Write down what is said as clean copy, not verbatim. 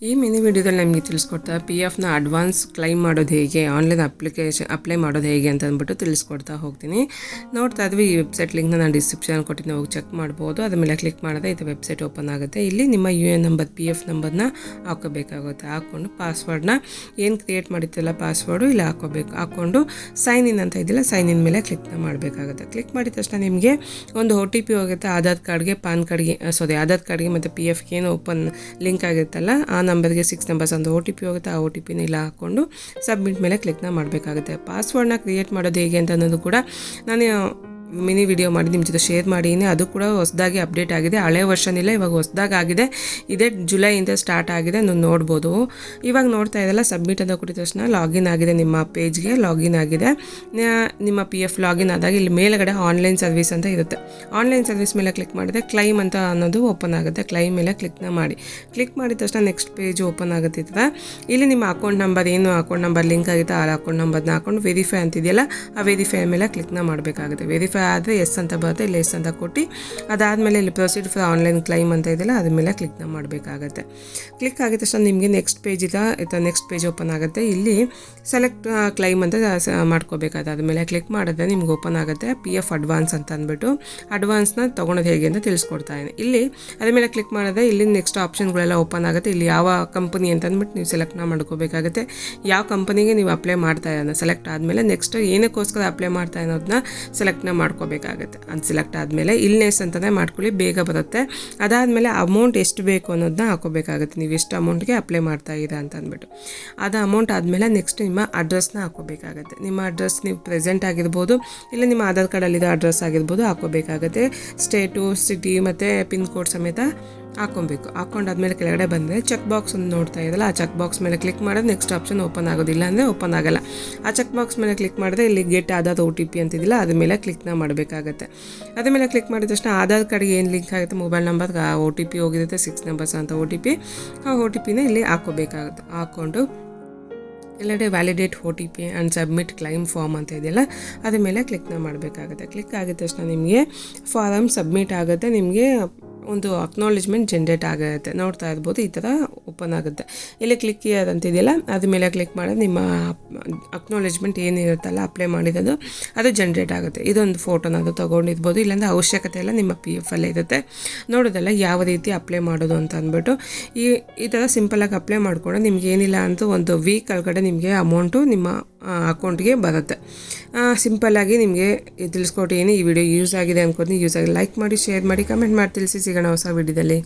ಈ ಮಿನಿ ವಿಡಿಯೋದಲ್ಲಿ ನಿಮಗೆ ತಿಳಿಸ್ಕೊಡ್ತಾ ಪಿ ಎಫ್ನ ಅಡ್ವಾನ್ಸ್ ಕ್ಲೈಮ್ ಮಾಡೋದು ಹೇಗೆ, ಆನ್ಲೈನ್ ಅಪ್ಲೈ ಮಾಡೋದು ಹೇಗೆ ಅಂತ ಅಂದ್ಬಿಟ್ಟು ತಿಳಿಸ್ಕೊಡ್ತಾ ಹೋಗ್ತೀನಿ. ನೋಡ್ತಾ ಇದ್ವಿ ಈ ವೆಬ್ಸೈಟ್ ಲಿಂಕ್ನ ನಾನು ಡಿಸ್ಕ್ರಿಪ್ಷನ್ ಕೊಟ್ಟಿದ್ದೀನಿ, ಹೋಗಿ ಚೆಕ್ ಮಾಡ್ಬೋದು. ಅದ್ರ ಮೇಲೆ ಕ್ಲಿಕ್ ಮಾಡಿದ್ರೆ ಇದು ವೆಬ್ಸೈಟ್ ಓಪನ್ ಆಗುತ್ತೆ. ಇಲ್ಲಿ ನಿಮ್ಮ UN ನಂಬರ್ PF ನಂಬರ್ನ ಹಾಕೋಬೇಕಾಗುತ್ತೆ. ಹಾಕ್ಕೊಂಡು ಪಾಸ್ವರ್ಡ್ನ ಏನು ಕ್ರಿಯೇಟ್ ಮಾಡಿತ್ತಲ್ಲ ಪಾಸ್ವರ್ಡು ಇಲ್ಲಿ ಹಾಕ್ಕೊಂಡು ಸೈನ್ ಇನ್ ಅಂತ ಇದೆಯಲ್ಲ ಸೈನ್ ಇನ್ ಮೇಲೆ ಕ್ಲಿಕ್ ಮಾಡಬೇಕಾಗುತ್ತೆ. ಕ್ಲಿಕ್ ಮಾಡಿದ ತಕ್ಷಣ ನಿಮಗೆ ಒಂದು OTP ಹೋಗುತ್ತೆ. ಆಧಾರ್ ಕಾರ್ಡ್ಗೆ, ಪಾನ್ ಕಾರ್ಡ್ಗೆ, ಆಧಾರ್ ಕಾರ್ಡ್ಗೆ ಮತ್ತು PFಗೆ ಏನು ಓಪನ್ ಲಿಂಕ್ ಆಗಿರುತ್ತಲ್ಲ ಆ ನಂಬರ್ಗೆ 6 ನಂಬರ್ಸ್ ಒಂದು OTP ಹೋಗುತ್ತೆ. ಆ OTPನ ಇಲ್ಲ ಹಾಕ್ಕೊಂಡು ಸಬ್ಮಿಟ್ ಮೇಲೆ ಕ್ಲಿಕ್ನ ಮಾಡಬೇಕಾಗುತ್ತೆ. ಪಾಸ್ವರ್ಡ್ನ ಕ್ರಿಯೇಟ್ ಮಾಡೋದು ಹೇಗೆ ಅಂತ ಅನ್ನೋದು ಕೂಡ ನಾನು ಮಿನಿ ವಿಡಿಯೋ ಮಾಡಿ ನಿಮ್ಮ ಜೊತೆ ಶೇರ್ ಮಾಡಿದ್ದೀನಿ. ಅದು ಕೂಡ ಹೊಸದಾಗಿ ಅಪ್ಡೇಟ್ ಆಗಿದೆ. ಹಳೆ ವರ್ಷನ್ ಇಲ್ಲ, ಇವಾಗ ಹೊಸದಾಗಿ ಆಗಿದೆ. ಇದೇ ಜುಲೈಯಿಂದ ಸ್ಟಾರ್ಟ್ ಆಗಿದೆ, ನೀವು ನೋಡ್ಬೋದು. ಇವಾಗ ನೋಡ್ತಾ ಇದ್ದಲ್ಲ ಸಬ್ಮಿಟ್ ಅಂತ ಕೊಟ್ಟಿದ ತಕ್ಷಣ ಲಾಗಿನ್ ಆಗಿದೆ, ನಿಮ್ಮ ಪೇಜ್ಗೆ ಲಾಗಿನ್ ಆಗಿದೆ. ನಿಮ್ಮ PF ಲಾಗಿನ್ ಆದಾಗ ಇಲ್ಲಿ ಮೇಲ್ಗಡೆ ಆನ್ಲೈನ್ ಸರ್ವಿಸ್ ಅಂತ ಇರುತ್ತೆ. ಆನ್ಲೈನ್ ಸರ್ವಿಸ್ ಮೇಲೆ ಕ್ಲಿಕ್ ಮಾಡಿದ್ರೆ ಕ್ಲೈಮ್ ಅಂತ ಅನ್ನೋದು ಓಪನ್ ಆಗುತ್ತೆ. ಕ್ಲೈಮ್ ಮೇಲೆ ಕ್ಲಿಕ್ನ ಮಾಡಿ. ಕ್ಲಿಕ್ ಮಾಡಿದ ತಕ್ಷಣ ನೆಕ್ಸ್ಟ್ ಪೇಜ್ ಓಪನ್ ಆಗುತ್ತೆ. ಇಲ್ಲಿ ನಿಮ್ಮ ಅಕೌಂಟ್ ನಂಬರ್ ಏನು ಅಕೌಂಟ್ ನಂಬರ್ ಲಿಂಕ್ ಆಗುತ್ತೆ ಆ ಅಕೌಂಟ್ ನಂಬರ್ನ ಹಾಕೊಂಡು ವೆರಿಫೈ ಅಂತಿದೆಯಲ್ಲ ಆ ವೆರಿಫೈ ಮೇಲೆ ಕ್ಲಿಕ್ನ ಮಾಡಬೇಕಾಗುತ್ತೆ. ವೆರಿಫೈ ಆದರೆ ಎಸ್ ಅಂತ ಬರುತ್ತೆ, ಇಲ್ಲಿ ಎಸ್ ಅಂತ ಕೊಟ್ಟು ಅದಾದಮೇಲೆ ಇಲ್ಲಿ ಪ್ರೊಸೀಡ್ ಫಾರ್ ಆನ್ಲೈನ್ ಕ್ಲೈಮ್ ಅಂತ ಇದೆಯಲ್ಲ ಅದ್ರ ಮೇಲೆ ಕ್ಲಿಕ್ನ ಮಾಡಬೇಕಾಗುತ್ತೆ. ಕ್ಲಿಕ್ ಆಗಿದ ತಕ್ಷಣ ನಿಮಗೆ next page next page open ಆಗುತ್ತೆ. ಇಲ್ಲಿ ಸೆಲೆಕ್ಟ್ ಕ್ಲೈಮ್ ಅಂತ ಮಾಡ್ಕೋಬೇಕಾದ್ರೆ ಅದ್ರ ಮೇಲೆ ಕ್ಲಿಕ್ ಮಾಡಿದ್ರೆ ನಿಮ್ಗೆ ಓಪನ್ ಆಗುತ್ತೆ PF ಅಡ್ವಾನ್ಸ್ ಅಂತ ಅಂದ್ಬಿಟ್ಟು ಅಡ್ವಾನ್ಸ್ನ ತೊಗೊಳೋದು ಹೇಗೆ ಅಂತ ತಿಳಿಸ್ಕೊಡ್ತಾ ಇದ್ದೀನಿ. ಇಲ್ಲಿ ಅದ್ರ ಮೇಲೆ ಕ್ಲಿಕ್ ಮಾಡಿದ್ರೆ ಇಲ್ಲಿ ನೆಕ್ಸ್ಟ್ ಆಪ್ಷನ್ಗಳೆಲ್ಲ ಓಪನ್ ಆಗುತ್ತೆ. ಇಲ್ಲಿ ಯಾವ ಕಂಪನಿ ಅಂತ ಅಂದ್ಬಿಟ್ಟು ನೀವು ಸೆಲೆಕ್ಟ್ನ ಮಾಡ್ಕೋಬೇಕಾಗುತ್ತೆ. ಯಾವ ಕಂಪನಿಗೆ ನೀವು ಅಪ್ಲೈ ಮಾಡ್ತಾ ಇರೋದನ್ನ ಸೆಲೆಕ್ಟ್ ಆದಮೇಲೆ ನೆಕ್ಸ್ಟ್ ಏನಕ್ಕೋಸ್ಕರ ಅಪ್ಲೈ ಮಾಡ್ತಾ ಇರೋದನ್ನ ಸೆಲೆಕ್ಟ್ನ ಮಾಡ್ಕೋಬೇಕಾಗುತ್ತೆ. ಅದು ಸೆಲೆಕ್ಟ್ ಆದಮೇಲೆ ಇಲ್ನೆಸ್ ಅಂತಲೇ ಮಾಡ್ಕೊಳ್ಳಿ, ಬೇಗ ಬರುತ್ತೆ. ಅದಾದಮೇಲೆ ಅಮೌಂಟ್ ಎಷ್ಟು ಬೇಕು ಅನ್ನೋದನ್ನ ಹಾಕೋಬೇಕಾಗುತ್ತೆ. ನೀವು ಎಷ್ಟು ಅಮೌಂಟ್ಗೆ ಅಪ್ಲೈ ಮಾಡ್ತಾ ಇದ್ದೀರಾ ಅಂತ ಅಂದ್ಬಿಟ್ಟು ಅದು ಅಮೌಂಟ್ ಆದಮೇಲೆ ನೆಕ್ಸ್ಟ್ ನಿಮ್ಮ ಅಡ್ರೆಸ್ನ ಹಾಕೋಬೇಕಾಗುತ್ತೆ. ನಿಮ್ಮ ಅಡ್ರೆಸ್ ನೀವು ಪ್ರೆಸೆಂಟ್ ಆಗಿರ್ಬೋದು, ಇಲ್ಲ ನಿಮ್ಮ ಆಧಾರ್ ಕಾರ್ಡಲ್ಲಿರೋ ಅಡ್ರೆಸ್ ಆಗಿರ್ಬೋದು ಹಾಕೋಬೇಕಾಗುತ್ತೆ. ಸ್ಟೇಟು, ಸಿಟಿ ಮತ್ತು ಪಿನ್ ಕೋಡ್ ಸಮೇತ ಹಾಕೊಬೇಕು. ಹಾಕೊಂಡಾದ್ಮೇಲೆ ಕೆಳಗಡೆ ಬಂದರೆ ಚೆಕ್ ಬಾಕ್ಸ್ ಒಂದು ನೋಡ್ತಾ ಇದ್ದಲ್ಲ ಆ ಚೆಕ್ ಬಾಕ್ಸ್ ಮೇಲೆ ಕ್ಲಿಕ್ ಮಾಡಿದ್ರೆ ನೆಕ್ಸ್ಟ್ ಆಪ್ಷನ್ ಓಪನ್ ಆಗೋದಿಲ್ಲ, ಅಂದರೆ ಓಪನ್ ಆಗಲ್ಲ. ಆ ಚೆಕ್ ಬಾಕ್ಸ್ ಮೇಲೆ ಕ್ಲಿಕ್ ಮಾಡಿದ್ರೆ ಇಲ್ಲಿ ಗೆಟ್ ಆಧಾರ್ OTP ಅಂತಿದ್ದಿಲ್ಲ ಅದ್ರ ಮೇಲೆ ಕ್ಲಿಕ್ನ ಮಾಡಬೇಕಾಗತ್ತೆ. ಅದ್ರ ಮೇಲೆ ಕ್ಲಿಕ್ ಮಾಡಿದ ತಕ್ಷಣ ಆಧಾರ್ ಕಾರ್ಡ್ಗೆ ಏನು ಲಿಂಕ್ ಆಗುತ್ತೆ ಮೊಬೈಲ್ ನಂಬರ್ಗೆ ಆ OTP ಹೋಗಿರುತ್ತೆ 6 ನಂಬರ್ಸ್ ಅಂತ OTP. ಆ OTPನ ಇಲ್ಲಿ ಹಾಕೋಬೇಕಾಗುತ್ತೆ. ಹಾಕ್ಕೊಂಡು ಎಲ್ಲೆಡೆ validate OTP and submit claim form ಅಂತ ಇದೆಯಲ್ಲ ಅದ್ರ ಮೇಲೆ ಕ್ಲಿಕ್ನ ಮಾಡಬೇಕಾಗುತ್ತೆ. ಕ್ಲಿಕ್ ಆಗಿದ ತಕ್ಷಣ ನಿಮಗೆ ಫಾರಮ್ ಸಬ್ಮಿಟ್ ಆಗುತ್ತೆ. ನಿಮಗೆ ಒಂದು ಅಕ್ನಾಲೇಜ್ಮೆಂಟ್ ಜನ್ರೇಟ್ ಆಗುತ್ತೆ. ನೋಡ್ತಾ ಇರ್ಬೋದು ಈ ಥರ ಓಪನ್ ಆಗುತ್ತೆ. ಇಲ್ಲಿ ಕ್ಲಿಕ್ ಅಂತಿದೆಯಲ್ಲ ಅದ್ರ ಮೇಲೆ ಕ್ಲಿಕ್ ಮಾಡಿದ್ರೆ ನಿಮ್ಮ ಅಕ್ನಾಲೇಜ್ಮೆಂಟ್ ಏನಿರುತ್ತಲ್ಲ ಅಪ್ಲೈ ಮಾಡಿರೋದು ಅದು ಜನ್ರೇಟ್ ಆಗುತ್ತೆ. ಇದೊಂದು ಫೋಟೋನ ಅದು ತೊಗೊಂಡಿರ್ಬೋದು, ಇಲ್ಲಾಂದರೆ ಅವಶ್ಯಕತೆ ಎಲ್ಲ ನಿಮ್ಮ PF ಅಲ್ಲೇ ಇರುತ್ತೆ. ನೋಡೋದಲ್ಲ ಯಾವ ರೀತಿ ಅಪ್ಲೈ ಮಾಡೋದು ಅಂತ ಅಂದ್ಬಿಟ್ಟು ಈ ಥರ ಸಿಂಪಲಾಗಿ ಅಪ್ಲೈ ಮಾಡಿಕೊಂಡ್ರೆ ನಿಮ್ಗೆ ಏನಿಲ್ಲ ಅಂತ ಒಂದು ವೀಕ್ ಒಳಗಡೆ ನಿಮಗೆ ಅಮೌಂಟು ನಿಮ್ಮ ಅಕೌಂಟ್ಗೆ ಬರುತ್ತೆ. ಸಿಂಪಲ್ಲಾಗಿ ನಿಮಗೆ ತಿಳಿಸ್ಕೊಟ್ಟಿದ್ದೀನಿ. ಈ ವಿಡಿಯೋ ಯೂಸ್ ಆಗಿದೆ ಅನ್ಕೋತೀನಿ. ಯೂಸ್ ಆಗಿ ಲೈಕ್ ಮಾಡಿ, ಶೇರ್ ಮಾಡಿ, ಕಮೆಂಟ್ ಮಾಡಿ ತಿಳಿಸಿ. ಸಿಗೋಣ ಹೊಸ ವಿಡಿಯೋದಲ್ಲಿ.